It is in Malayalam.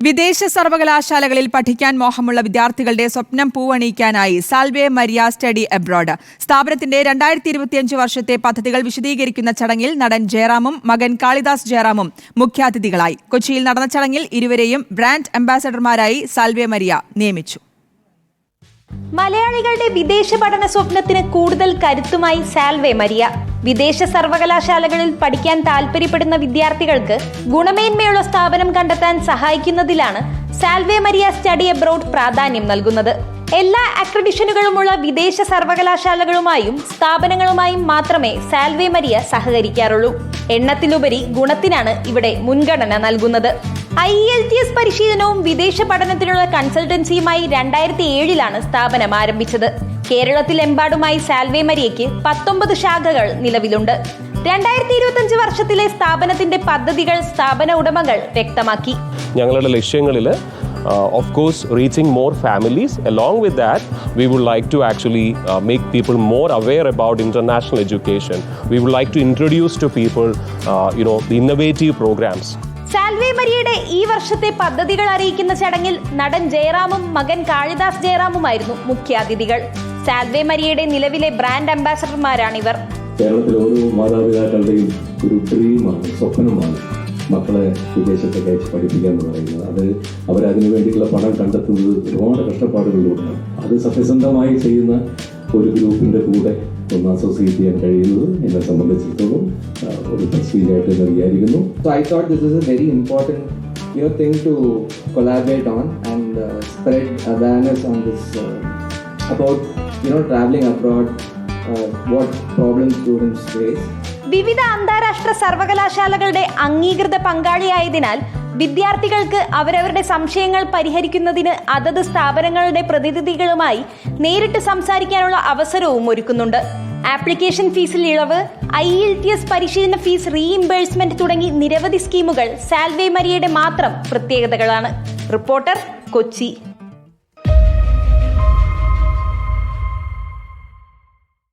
വിദേശ സർവകലാശാലകളിൽ പഠിക്കാൻ മോഹമുള്ള വിദ്യാർത്ഥികളുടെ സ്വപ്നം പൂവണിയിക്കാനായി സാൽവേ മരിയ സ്റ്റഡി അബ്രോഡ് സ്ഥാപനത്തിന്റെ 2025 വർഷത്തെ പദ്ധതികൾ വിശദീകരിക്കുന്ന ചടങ്ങിൽ നടൻ ജയറാമും മകൻ കാളിദാസ് ജയറാമും മുഖ്യാതിഥികളായി. കൊച്ചിയിൽ നടന്ന ചടങ്ങിൽ ഇരുവരെയും ബ്രാൻഡ് അംബാസഡർമാരായി സാൽവേ മരിയ നിയമിച്ചു. മലയാളികളുടെ വിദേശ പഠന സ്വപ്നത്തിന് കൂടുതൽ കരുത്തുമായി സാൽവേ മരിയ. വിദേശ സർവകലാശാലകളിൽ പഠിക്കാൻ താൽപര്യപ്പെടുന്ന വിദ്യാർത്ഥികൾക്ക് ഗുണമേന്മയുള്ള സ്ഥാപനം കണ്ടെത്താൻ സഹായിക്കുന്നതിലാണ് സാൽവേ മരിയ സ്റ്റഡി അബ്രോഡ് പ്രാധാന്യം നൽകുന്നത്. എല്ലാ അക്രഡിഷനുകളുമുള്ള വിദേശ സർവകലാശാലകളുമായും സ്ഥാപനങ്ങളുമായും മാത്രമേ സാൽവേ മരിയ സഹകരിക്കാറുള്ളൂ. എണ്ണത്തിലുപരി ഗുണത്തിനാണ് ഇവിടെ മുൻഗണന നൽകുന്നത്. IELTS പരിശീലനവും വിദേശ പഠനത്തിനുള്ള കൺസൾട്ടൻസിയുമായി 2007 സ്ഥാപനം ആരംഭിച്ചത്. കേരളത്തിലെമ്പാടുമായി സാൽവേ മരിയയ്ക്ക് 19 ശാഖകൾ നിലവിലുണ്ട്. 2025 വർഷത്തിലെ സ്ഥാപനത്തിന്റെ പദ്ധതികൾ സ്ഥാപന ഉടമകൾ വ്യക്തമാക്കി. ഞങ്ങളുടെ ലക്ഷ്യങ്ങളിൽ of course reaching more families. Along with that, we would like to actually make people more aware about international education. We would like to introduce to people the innovative programs. സാൽവേ മരിയയുടെ ഈ വർഷത്തെ പദ്ധതികൾ അറിയിക്കുന്ന ചടങ്ങിൽ നടൻ ജയറാമും മകൻ കാളിദാസ് ജയറാമുമായിരുന്നു മുഖ്യാതിഥികൾ. സാൽവേ മരിയയുടെ നിലവിലെ ബ്രാൻഡ് അംബാസഡർമാരാണിവർ. കേരളത്തിലെ ഓരോ മാതാപിതാക്കളുടെയും ഒരു ഡ്രീമാണ്, സ്വപ്നമാണ് മക്കളെ വിദേശത്തേക്ക് അയച്ച് പഠിപ്പിക്കുക എന്ന് പറയുന്നത്. അത് അവരതിനു വേണ്ടിയിട്ടുള്ള പണം കണ്ടെത്തുന്നത് ഒരുപാട് കഷ്ടപ്പാടുകളിലൂടെയാണ്. അത് സത്യസന്ധമായി ചെയ്യുന്ന ഒരു ഗ്രൂപ്പിന്റെ കൂടെ ഒന്ന് അസോസിയേറ്റ് ചെയ്യാൻ കഴിയുന്നത് എന്നെ സംബന്ധിച്ചിടത്തോളം ഒരു പ്രസ്റ്റീജായിട്ട് ഞാൻ വിചാരിക്കുന്നു. So I thought this is a very important thing to collaborate on and spread awareness on this about traveling abroad, what problems students face. വിവിധ അന്താരാഷ്ട്ര സർവകലാശാലകളുടെ അംഗീകൃത പങ്കാളിയായതിനാൽ വിദ്യാർത്ഥികൾക്ക് അവരവരുടെ സംശയങ്ങൾ പരിഹരിക്കുന്നതിന് അതത് സ്ഥാപനങ്ങളുടെ പ്രതിനിധികളുമായി നേരിട്ട് സംസാരിക്കാനുള്ള അവസരവും ഒരുക്കുന്നുണ്ട്. ആപ്ലിക്കേഷൻ ഫീസിൽ ഇളവ്, IELTS പരിശീലന ഫീസ് റീഇംബേഴ്സ്മെന്റ് തുടങ്ങി നിരവധി സ്കീമുകൾ സാൽവേ മരിയയുടെ മാത്രം പ്രത്യേകതകളാണ്. റിപ്പോർട്ടർ, കൊച്ചി.